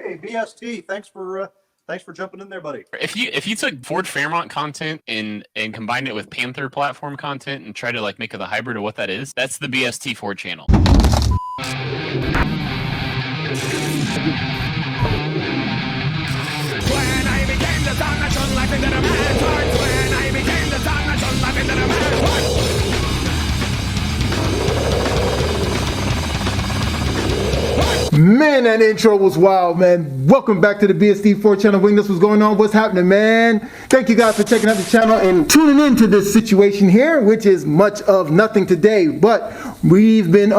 Hey, BST, thanks for jumping in there, buddy. If you took Ford Fairmont content and combined it with Panther platform content and tried to like make it the hybrid of what that is, that's the BST Ford channel. Man, that intro was wild, man. Welcome back to the BST4 channel. Witness what's going on, what's happening, man. Thank you guys for checking out the channel and tuning into this situation here, which is much of nothing today. But we've been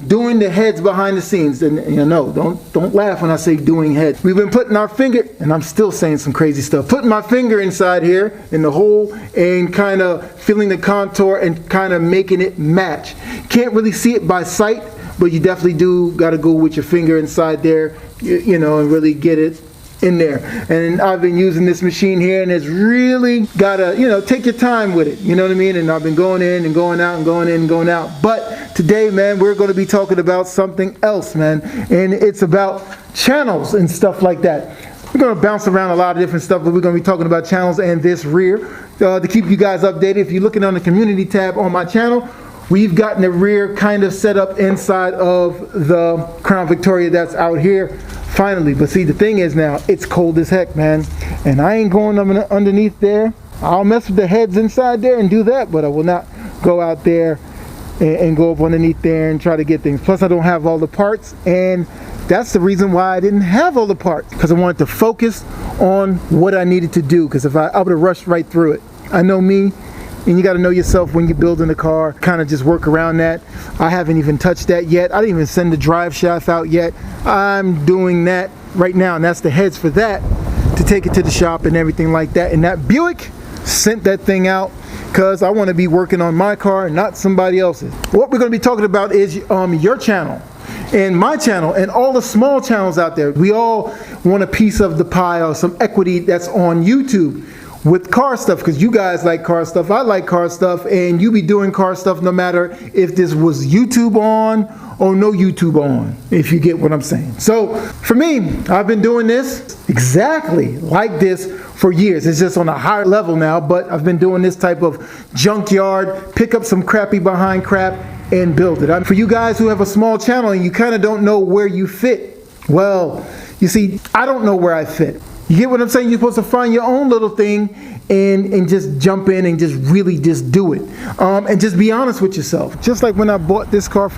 doing the heads behind the scenes. And you know, don't laugh when I say doing heads. We've been putting our finger, and I'm still saying some crazy stuff, putting my finger inside here in the hole and kind of feeling the contour and kind of making it match. Can't really see it by sight, but you definitely do got to go with your finger inside there, you know, and really get it in there. And I've been using this machine here, and it's really got to, you know, take your time with it. You know what I mean? And I've been going in and going out and going in and going out. But today, man, we're going to be talking about something else, man. And it's about channels and stuff like that. We're going to bounce around a lot of different stuff, but we're going to be talking about channels and this rear. To keep you guys updated, if you're looking on the community tab on my channel, we've gotten the rear kind of set up inside of the Crown Victoria that's out here, finally. But see, the thing is now, it's cold as heck, man. And I ain't going underneath there. I'll mess with the heads inside there and do that, but I will not go out there and go up underneath there and try to get things. Plus, I don't have all the parts, and that's the reason why I didn't have all the parts, because I wanted to focus on what I needed to do, because if I would have rushed right through it. I know me. And you got to know yourself when you're building a car, kind of just work around that. I haven't even touched that yet. I didn't even send the drive shaft out yet. I'm doing that right now, and that's the heads for that, to take it to the shop and everything like that. And that Buick sent that thing out because I want to be working on my car and not somebody else's. What we're going to be talking about is your channel and my channel and all the small channels out there. We all want a piece of the pie or some equity that's on YouTube with car stuff, because you guys like car stuff, I like car stuff, and you be doing car stuff no matter if this was YouTube on or no YouTube on, if you get what I'm saying. So for me, I've been doing this exactly like this for years. It's just on a higher level now, but I've been doing this type of junkyard, pick up some crappy behind crap and build it. For you guys who have a small channel and you kind of don't know where you fit, well, you see, I don't know where I fit. You get what I'm saying? You're supposed to find your own little thing and just jump in and just really just do it. And just be honest with yourself. Just like when I bought this car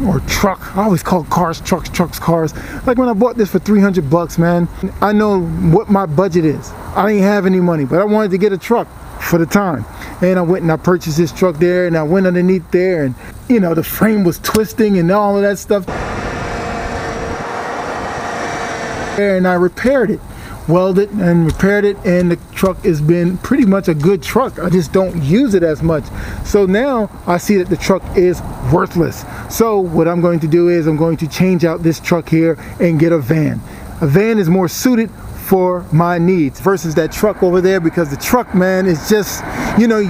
or truck, I always call cars trucks, cars. Like when I bought this for 300 bucks, man, I know what my budget is. I didn't have any money, but I wanted to get a truck for the time. And I went and I purchased this truck there, and I went underneath there, and you know, the frame was twisting and all of that stuff. And I repaired it. Welded and repaired it, and the truck has been pretty much a good truck. I just don't use it as much. So now I see that the truck is worthless. So what I'm going to do is I'm going to change out this truck here and get a van. A van is more suited for my needs versus that truck over there, because the truck, man, is just, you know,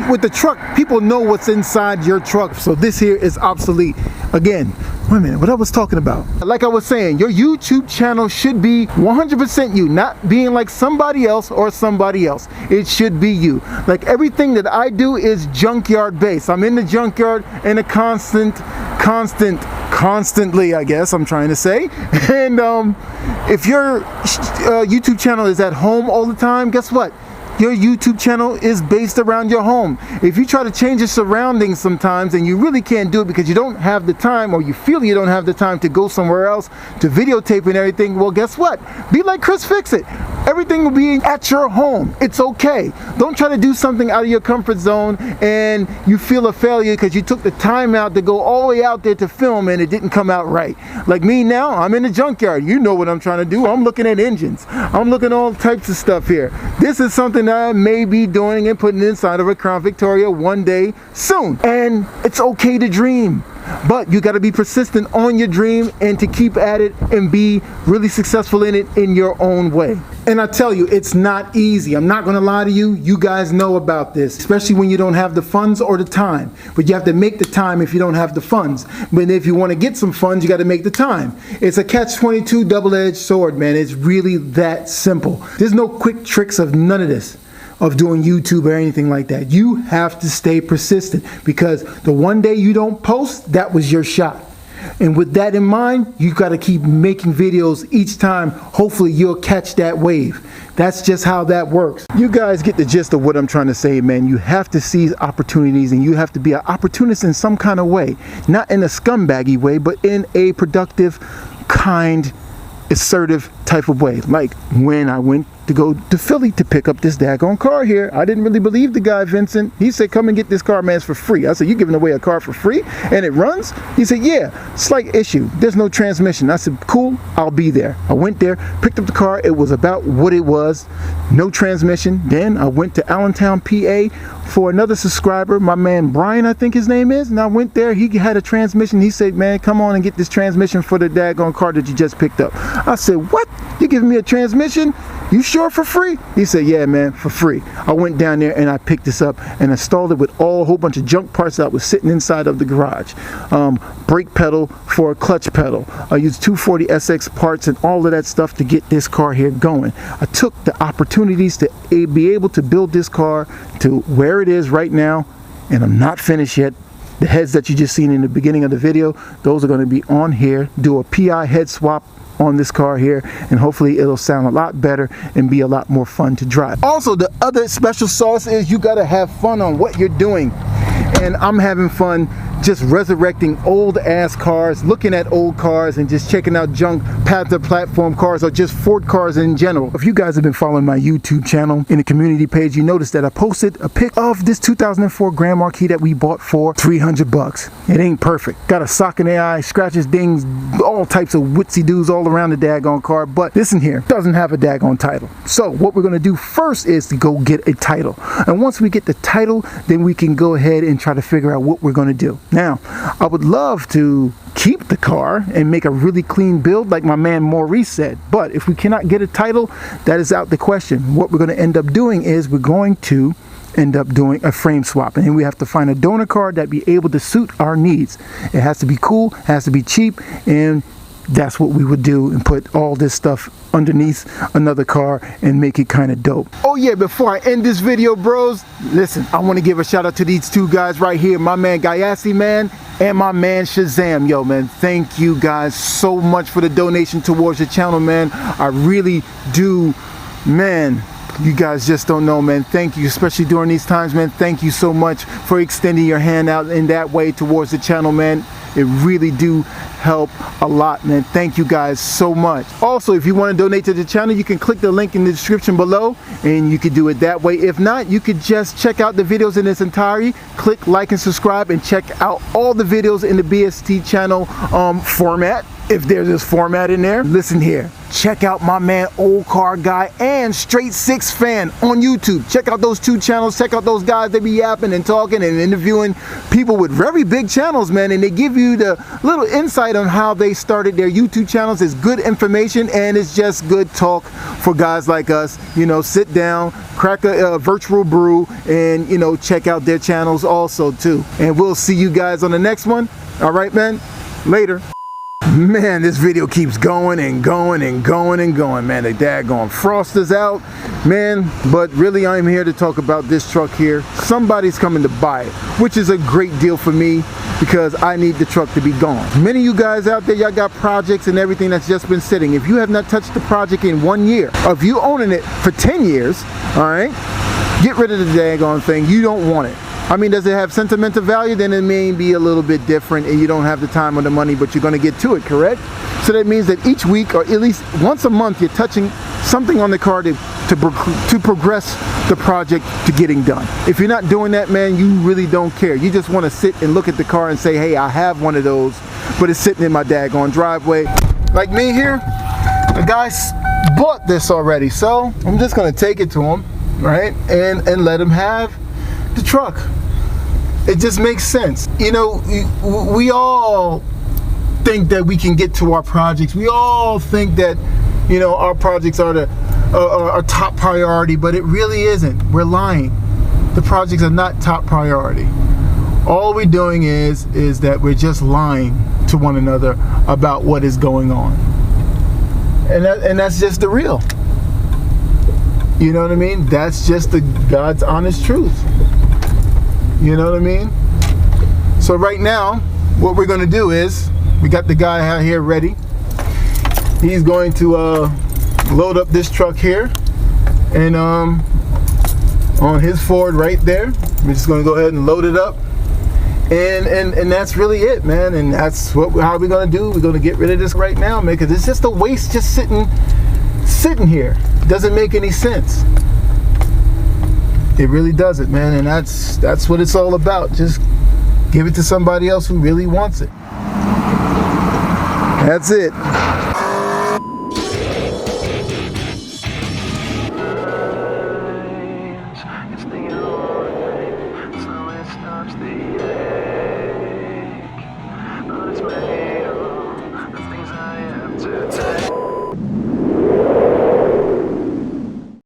with the truck, people know what's inside your truck. So this here is obsolete. Again, wait a minute, what I was talking about. Like I was saying, your YouTube channel should be 100% you, not being like somebody else or somebody else. It should be you. Like everything that I do is junkyard based. I'm in the junkyard in a constantly, I guess I'm trying to say. And if your YouTube channel is at home all the time, guess what? Your YouTube channel is based around your home. If you try to change your surroundings sometimes and you really can't do it because you don't have the time, or you feel you don't have the time to go somewhere else to videotape and everything, well, guess what? Be like Chris Fix-It. Everything will be at your home. It's okay. Don't try to do something out of your comfort zone and you feel a failure because you took the time out to go all the way out there to film and it didn't come out right. Like me now, I'm in the junkyard. You know what I'm trying to do. I'm looking at engines. I'm looking at all types of stuff here. This is something that I may be doing and putting inside of a Crown Victoria one day soon. And it's okay to dream. But you got to be persistent on your dream and to keep at it and be really successful in it in your own way. And I tell you, it's not easy. I'm not going to lie to you. You guys know about this, especially when you don't have the funds or the time. But you have to make the time if you don't have the funds. But if you want to get some funds, you got to make the time. It's a catch-22 double-edged sword, man. It's really that simple. There's no quick tricks of none of this, of doing YouTube or anything like that. You have to stay persistent, because the one day you don't post, that was your shot. And with that in mind, you got to keep making videos each time. Hopefully you'll catch that wave. That's just how that works. You guys get the gist of what I'm trying to say, man. You have to seize opportunities, and you have to be an opportunist in some kind of way. Not in a scumbaggy way, but in a productive, kind, assertive type of way. Like when I went to go to Philly to pick up this daggone car here, I didn't really believe the guy, Vincent. He said, come and get this car, man, it's for free. I said, you giving away a car for free and it runs? He said, yeah, slight issue, there's no transmission. I said, cool, I'll be there. I went there, picked up the car. It was about what it was, no transmission. Then I went to Allentown, PA for another subscriber, my man Brian, I think his name is, and I went there. He had a transmission. He said, man, come on and get this transmission for the daggone car that you just picked up. I said, what? You giving me a transmission? You sure for free? He said, yeah, man, for free. I went down there and I picked this up and installed it with a whole bunch of junk parts that was sitting inside of the garage. Brake pedal for a clutch pedal. I used 240 SX parts and all of that stuff to get this car here going. I took the opportunities to be able to build this car to where it is right now, and I'm not finished yet. The heads that you just seen in the beginning of the video, those are going to be on here. Do a PI head swap on this car here, and hopefully it'll sound a lot better and be a lot more fun to drive. Also, the other special sauce is you got to have fun on what you're doing, and I'm having fun just resurrecting old ass cars, looking at old cars and just checking out junk Panther platform cars or just Ford cars in general. If you guys have been following my YouTube channel in the community page, you noticed that I posted a pic of this 2004 Grand Marquis that we bought for 300 bucks. It ain't perfect. Got a sock in the eye, scratches, dings, all types of witsy doos all around the daggone car, but listen here, doesn't have a daggone title. So what we're gonna do first is to go get a title. And once we get the title, then we can go ahead and try to figure out what we're gonna do. Now, I would love to keep the car and make a really clean build like my man Maurice said, but if we cannot get a title, that is out the question. What we're going to end up doing is we're going to end up doing a frame swap, and then we have to find a donor car that be able to suit our needs. It has to be cool, has to be cheap, and that's what we would do, and put all this stuff underneath another car and make it kind of dope. Oh yeah, before I end this video, bros, listen, I want to give a shout out to these two guys right here, my man Gayassi, man, and my man Shazam. Yo, man, thank you guys so much for the donation towards the channel, man. I really do, man. You guys just don't know, man. Thank you, especially during these times, man. Thank you so much for extending your hand out in that way towards the channel, man. It really do help a lot, man. Thank you guys so much. Also, if you want to donate to the channel, you can click the link in the description below and you can do it that way. If not, you could just check out the videos in its entirety, click like and subscribe, and check out all the videos in the BST channel format, if there's this format in there. Listen here, check out my man Olde Carr Guy and Straight Six Fan on YouTube. Check out those two channels. Check out those guys. They be yapping and talking and interviewing people with very big channels, man, and they give you the little insight on how they started their YouTube channels. It's good information, and it's just good talk for guys like us. You know, sit down, crack a virtual brew, and, you know, check out their channels also too. And we'll see you guys on the next one. All right, man, later. Man, this video keeps going and going and going and going, man. The daggone frost is out, man. But really, I'm here to talk about this truck here. Somebody's coming to buy it, which is a great deal for me because I need the truck to be gone. Many of you guys out there, y'all got projects and everything that's just been sitting. If you have not touched the project in 1 year, or if you owning it for 10 years, all right, get rid of the daggone thing. You don't want it. I mean, does it have sentimental value? Then it may be a little bit different and you don't have the time or the money, but you're gonna get to it, correct? So that means that each week, or at least once a month, you're touching something on the car to progress the project to getting done. If you're not doing that, man, you really don't care. You just wanna sit and look at the car and say, hey, I have one of those, but it's sitting in my daggone driveway. Like me here, the guy bought this already, so I'm just gonna take it to him, right? And let him have the truck. It just makes sense. You know, we all think that we can get to our projects. We all think that, you know, our projects are our top priority, but it really isn't. We're lying. The projects are not top priority. All we're doing is that we're just lying to one another about what is going on. And that's just the real. You know what I mean? That's just the God's honest truth. You know what I mean? So right now, what we're going to do is, we got the guy out here ready. He's going to load up this truck here, and on his Ford right there, we're just going to go ahead and load it up, and that's really it, man. And that's how we're going to do. We're going to get rid of this right now, man, because it's just a waste just sitting here. It doesn't make any sense. It really doesn't, man, and that's what it's all about. Just give it to somebody else who really wants it. That's it.